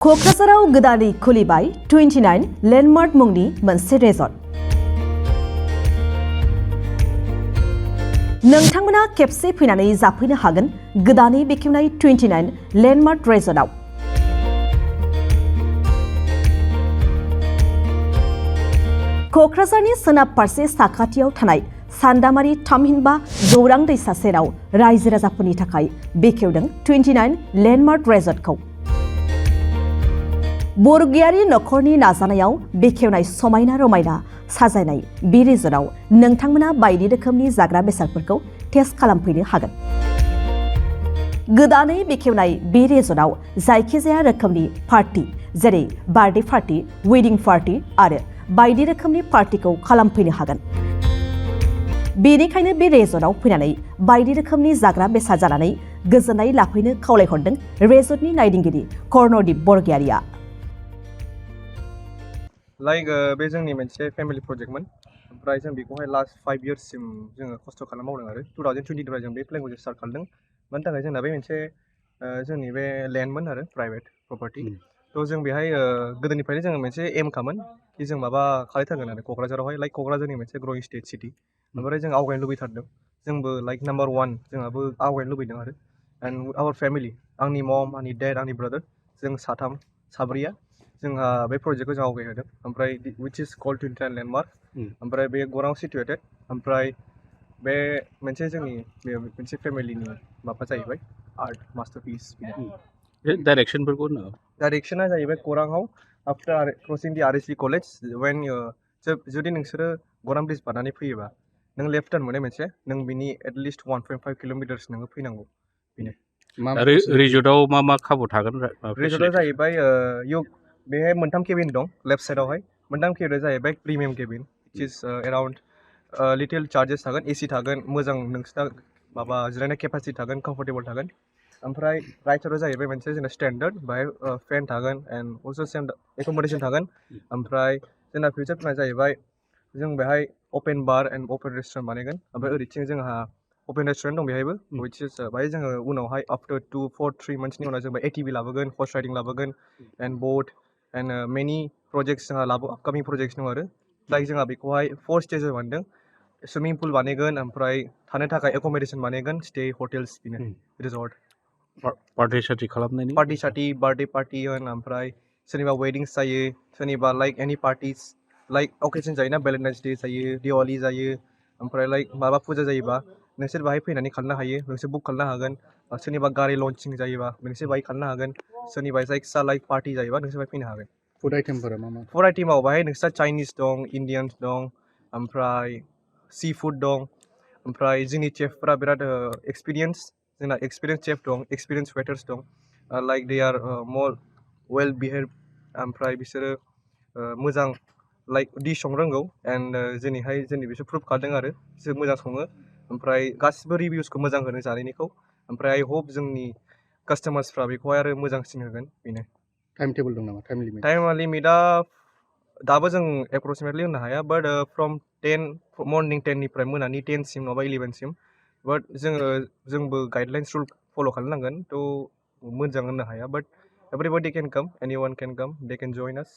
क'क्राझाराव गोदानै खुलिबाय 29 लेन्डमार्क मुंनि मोनसे रेजर्ट। नोंथांमोना खेबसे फैनानै जाफैनो हागोन गोदानै बेखेवनाय 29 लेन्डमार्क रेजर्टआव। क'क्राझारनि सोनाब फारसे साखाथियाव थानाय सान्दामारि थामहिनबा गौरां दैसा सेराव रायजो राजाफोरनि थाखाय बेखेवदों 29 लेन्डमार्क रेजर्टखौ। बरगियारि नखरनि नाजानायाव बेखेवनाय समायना रमायना साजायनाय बे रिजर्टआव नोंथांमोना बायदि रोखोमनि जाग्रा बेसादफोरखौ टेस्ट खालामफैनो हागोन। गोदानै बेखेवनाय बे रिजर्टआव जायखिजाया रोखोमनि पार्टी जेरै बार्थडे पार्टी, वेडिं पार्टी आरो बायदि रोखोमनि पार्टीखौ खालामफैनो हागोन। बेनिखायनो बे रिजर्टआव फैनानै बायदि रोखोमनि जाग्रा बेसाद जानानै गोजोननाय लाफैनो खावलायहरदों रिजर्टनि नायदिंगिरि कर्णदीप बरगियारिया। बे जोंनि मोनसे फेमिलि प्रजेक्टमोन, ओमफ्राय जों बेखौहाय लास्ट 5 इयर्ससिम जोङो खस्थ' खालाम मावदों आरो 2020 जों बे प्लेनखौ स्टार्ट खालामदों। मानि थाखाय जोंना बे मोनसे जोंनि बे लेन्डमोन आरो प्राइभेट प्रपार्टि। थ' जों बेहाय गोदोनिफ्रायनो जोङो मोनसे एमखामोन कि जों माबा खालायथारगोन आरो क'क्राझारावहाय क'क्राझारनि मोनसे ग्र'इं स्टेट सिटि, ओमफ्राय जों आवगायनो लुबैथारदों। जोंबो नाम्बार 1 जोंहाबो आवगायनो लुबैदों आरो एन्ड आवार फेमिलि, आंनि मम, आंनि डेड, आंनि ब्रादार, जों साब्रैया जोंहा बे प्रजेक्टखौ जों आवगायहोदों। ओमफ्राय विच इज कल्ड 29 लेन्डमार्क। ओमफ्राय बे गौरां सिटुएटेड। ओमफ्राय बे मोनसे जोंनि बे मोनसे फेमिलिनि माबा जाहैबाय आर्ट मास्टारपिस। डाइरेक्शनफोरखौ डाइरेक्शना जाहैबाय गौराङाव after crossing the RSV college when जुदि नोंसोरो गौरां ब्रिज बारनानै फैयोबा नों लेफ्ट टार्न मोनो मोनसे, नों बिनि एटलिस्ट 1.5 किल'मिटार्स नोङो फैनांगौ। बेनो रिजर्टआव मा खाबु थागोन? रिजर्टआ जाहैबाय बेहाय मोनथाम केबिन दं लेफ्ट साइडआवहाय। मोनथाम केबिना जाहैबाय premium cabin, which is around little charges थागोन, एसि थागोन, मोजां नोंसिना माबा जिरायनाय केपासिटि थागोन, कम्फर्टेबल थागोन। ओमफ्राय राइट साइडआव जाहैबाय मोनसे जोंना स्टेन्डार्ड, बाहाय फेन थागोन एन्ड अलस' सेम एकमडेसन थागोन। ओमफ्राय जोंना फिउचार प्लेना जाहैबाय जों बेहाय अपेन बार एन्ड अपेन रेस्टुरेन्ट बानायगोन। ओमफ्राय ओरैथिं जोंहा अपेन रेस्टुरेन्ट दं बेहायबो, विच इज बाहाय जोङो उनावहाय आफ्टार 2, 4, 3 मान्थ्सनि उनाव जों ATV लाबोगोन, हर्स राइडिं लाबोगोन एन्ड बोट एन्ड मेनि प्रजेक्ट्स जोंहा आपकामिं प्रजेक्ट्स दं आरो जोंहा बेखौहाय 4 स्टेजआव बानायदों। सुइमिं पुल बानायगोन, ओमफ्राय थानो थाखाय एकमडेसन बानायगोन, स्टे हटेल्स, बेनो रिजर्ट। पार्टि सार्टि खालामनायनि बार्थडे पार्टि होन, ओमफ्राय सोरनिबा वेडिंस जायो, सोरनिबा एनि पार्टिस अकेजन जायोना, भेलेन्टाइन्स डे जायो, दिवाली जायो, ओमफ्राय माबा फुजा जायोबा नोंसोर बाहाय फैनानै खालामनो हायो, नोंसोर बुक खालामनो हागोन। सोरनिबा गारि लन्चिं जायोबा नोंसोर बाहाय खालामनो हागोन। सोरनिबा जायखिया पार्टि जायोबा नोंसोर बाहाय फैनो हागोन। फुड आइटेमफोरा मा? फुड आइटेमाव बाहाय नोंस्रा चाइनिस दं, इन्डियान्स दं, ओमफ्राय सी फुड दं। ओमफ्राय जोंनि चेफफोरा बिराद एक्सपिरियेन्स, जोंना एक्सपिरियेन्स चेफ दं, एक्सपिरियेन्स वेटार्स दं। दे आर मर वेल बिहेभ, ओमफ्राय बिसोरो मोजां डिश संनो रोंगौ एन्ड जोंनि बिसोर प्रुभ खालामदों आरो बिसोर मोजां सङो। ओमफ्राय गासिबो रिभिउसखौ मोजां होनो जानायनिखौ। ओमफ्राय आइ होप जोंनि कास्टमार्सफ्रा बेखौहाय आरो मोजांसिन होगोन। बेनो। टाइम टेबोल दं नामा? टाइम लिमिटआ दाबो जों एप्रक्सिमेटलि होनो हाया, बाट फ्रम मर्निं 10 निफ्राय मोनानि 10 सिम नङाबा 11 सिम। बाट जोंबो गाइडलाइन्स रुल फल' खालामनांगोन, थ' मोजां होननो हाया। बाट एभरिबडि केन काम, एनिवान केन काम, दे केन जइन आस।